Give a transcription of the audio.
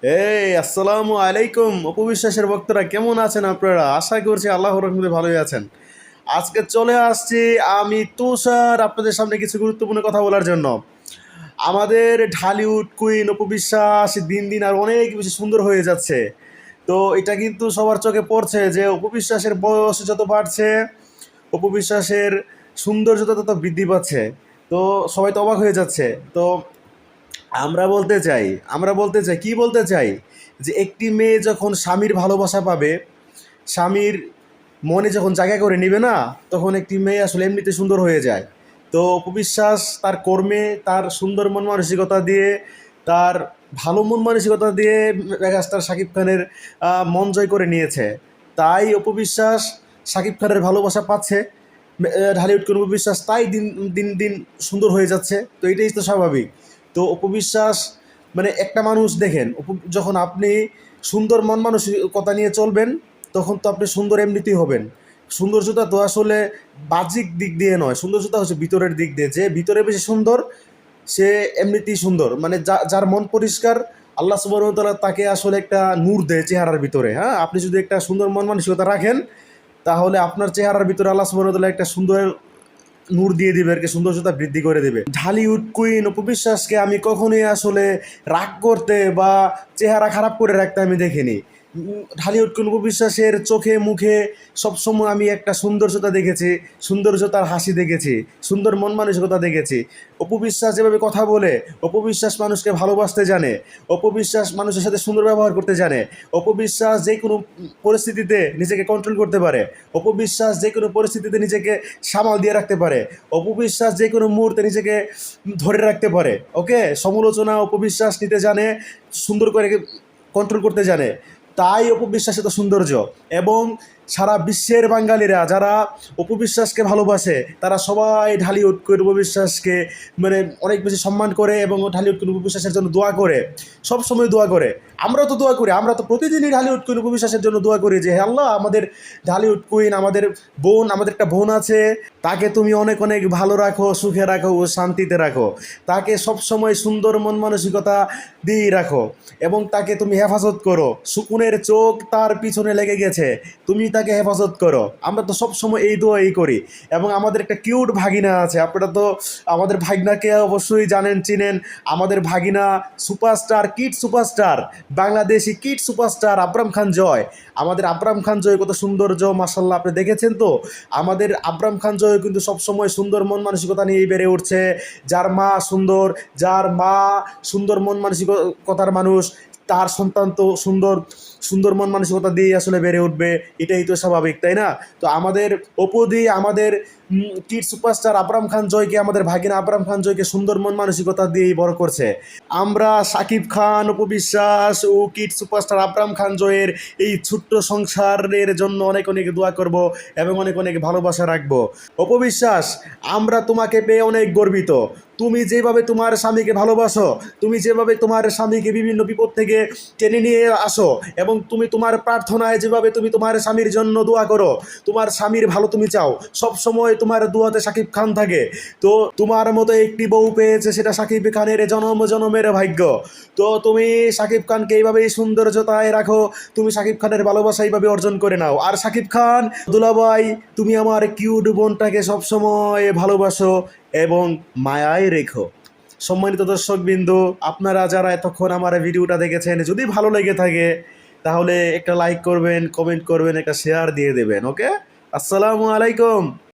আসসালামু আলাইকুম অপবিশ্বাসের ভক্তরা, কেমন আছেন আপনারা? আশা করছি আল্লাহর রহমতে ভালোই আছেন। আজকে চলে আসছি আমি তুষার আপনাদের সামনে কিছু গুরুত্বপূর্ণ কথা বলার জন্য। আমাদের ঢালিউড কুইন অপবিশ্বাস দিন দিন আর অনেক বেশি সুন্দর হয়ে যাচ্ছে। তো এটা কিন্তু সবার চোখে পড়ছে যে অপবিশ্বাসের বয়স যত বাড়ছে, অপবিশ্বাসের সৌন্দর্য তত বৃদ্ধি পাচ্ছে। তো সবাই তো অবাক হয়ে যাচ্ছে। তো আমরা বলতে চাই কি বলতে চাই, যে একটি মেয়ে যখন স্বামীর ভালোবাসা পাবে, স্বামীর মনে যখন জায়গা করে নেবে না, তখন একটি মেয়ে আসলে এমনিতে সুন্দর হয়ে যায়। তো অপবিশ্বাস তার কর্মে, তার সুন্দর মন মানসিকতা দিয়ে, তার ভালো মন মানসিকতা দিয়ে মেগাস্টার শাকিব খানের মন জয় করে নিয়েছে। তাই অপবিশ্বাস শাকিব খানের ভালোবাসা পাচ্ছে। ঢালিউড কোন অপবিশ্বাস তাই দিন দিন দিন সুন্দর হয়ে যাচ্ছে। তো এটাই তো স্বাভাবিক। তো অপবিশ্বাস মানে একটা মানুষ দেখেন, যখন আপনি সুন্দর মন মানসিকতা নিয়ে চলবেন, তখন তো আপনি সুন্দর এমনিতেই হবেন। সৌন্দর্যতা তো আসলে বাহ্যিক দিক দিয়ে নয়, সৌন্দর্যতা হচ্ছে ভিতরের দিক দিয়ে। যে ভিতরে বেশি সুন্দর, সে এমনিতেই সুন্দর। মানে যার মন পরিষ্কার, আল্লাহ সুবহানাহু ওয়া তাআলা তাকে আসলে একটা নূর দেয় চেহারার ভিতরে। হ্যাঁ, আপনি যদি একটা সুন্দর মন মানসিকতা রাখেন, তাহলে আপনার চেহারার ভিতরে আল্লাহ সুবহানাহু ওয়া তাআলা একটা সুন্দর নূর দিয়ে দিবে আর কি, সৌন্দর্যতা বৃদ্ধি করে দেবে। ঢালিউড কুইন অপবিশ্বাসকে আমি কখনোই আসলে রাগ করতে বা চেহারা খারাপ করে রাখতে আমি দেখিনি। ঢালিউড কুইন অপবিশ্বাসের চোখে মুখে সবসময় আমি একটা সৌন্দর্যতা দেখেছি, সৌন্দর্যতার হাসি দেখেছি, সুন্দর মন মানসিকতা দেখেছি। অপবিশ্বাস যেভাবে কথা বলে, অপবিশ্বাস মানুষকে ভালোবাসতে জানে, অপবিশ্বাস মানুষের সাথে সুন্দর ব্যবহার করতে জানে, অপবিশ্বাস যে কোনো পরিস্থিতিতে নিজেকে কন্ট্রোল করতে পারে, অপবিশ্বাস যে কোনো পরিস্থিতিতে নিজেকে সামাল দিয়ে রাখতে পারে, অপবিশ্বাস যে কোনো মুহূর্তে নিজেকে ধরে রাখতে পারে। ওকে, সমালোচনা অপবিশ্বাস নিতে জানে, সুন্দর করে কন্ট্রোল করতে জানে। তাই অপবিশ্বাস এত সৌন্দর্য। এবং সারা বিশ্বের বাঙালিরা যারা অপবিশ্বাসকে ভালোবাসে, তারা সবাই ঢালিউড কুইন অপবিশ্বাসকে মানে অনেক বেশি সম্মান করে এবং ঢালিউড কুইন অপবিশ্বাসের জন্য দোয়া করে, সব সময় দোয়া করে। আমরাও তো দোয়া করি, আমরা তো প্রতিদিনই ঢালিউড কুইন অপবিশ্বাসের জন্য দোয়া করি যে হে আল্লাহ, আমাদের ঢালিউড কুইন, আমাদের বোন, আমাদের একটা বোন আছে, তাকে তুমি অনেক অনেক ভালো রাখো, সুখে রাখো ও শান্তিতে রাখো। তাকে সবসময় সুন্দর মন মানসিকতা দিয়েই রাখো এবং তাকে তুমি হেফাজত করো। শকুনের চোখ তার পিছনে লেগে গেছে, তুমি তাকে হেফাজত করো। আমরা তো সবসময় এই দোয়াই করি। এবং আমাদের একটা কিউট ভাগিনা আছে, আপনারা তো আমাদের ভাগিনাকে অবশ্যই জানেন, চিনেন। আমাদের ভাগিনা superstar, kid superstar, Bangladeshi kid superstar Abram Khan Joy. আমাদের আবরাম খান জয় কত সৌন্দর্য, মাসাল্লাহ, আপনি দেখেছেন তো। আমাদের আবরাম খান জয় কিন্তু সবসময় সুন্দর মন মানসিকতা নিয়েই বেড়ে উঠছে। যার মা সুন্দর, যার মা সুন্দর মন মানসিকতার মানুষ, তার সন্তান তো সুন্দর সুন্দর মন মানসিকতা দিয়ে আসলে বেড়ে উঠবে। এটাই তো স্বাভাবিক, তাই না? তো আমাদের অপদি, আমাদের কিড সুপারস্টার আবরাম খান জয়কে, আমাদের ভাগিনা আবরাম খান জয়কে সুন্দর মন মানসিকতা দিয়েই বড় করছে। আমরা শাকিব খান অপবিশ্বাস ও কিড সুপারস্টার আবরাম খান জয়ের এই ছোট্ট সংসারের জন্য অনেক অনেক দোয়া করব এবং অনেক অনেক ভালোবাসা রাখবো। অপবিশ্বাস, আমরা তোমাকে পেয়ে অনেক গর্বিত। তুমি যেভাবে তোমার স্বামীকে ভালোবাসো, তুমি যেভাবে তোমার স্বামীকে বিভিন্ন বিপদ থেকে টেনে নিয়ে আসো, এবং তুমি তোমার প্রার্থনায় যেভাবে তুমি তোমার স্বামীর জন্য দোয়া করো, তোমার স্বামীর ভালো তুমি চাও, সব সময় তোমার দোয়াতে শাকিব খান থাকে। তো তোমার মতো একটি বউ পেয়েছে, সেটা শাকিব খানের জনম জনমের ভাগ্য। তো তুমি শাকিব খানকে এইভাবেই সৌন্দর্যতায় রাখো, তুমি শাকিব খানের ভালোবাসা এইভাবে অর্জন করে নাও। আর শাকিব খান দুলাভাই, তুমি আমার কিউট বোনটাকে সবসময় ভালোবাসো এবং মায়ায় রেখো। সম্মানিত দর্শকবৃন্দ, আপনারা যারা এতক্ষণ আমার ভিডিওটা দেখেছেন, যদি ভালো লেগে থাকে তাহলে একটা লাইক করবেন, কমেন্ট করবেন, একটা শেয়ার দিয়ে দেবেন। ওকে, আসসালামু আলাইকুম।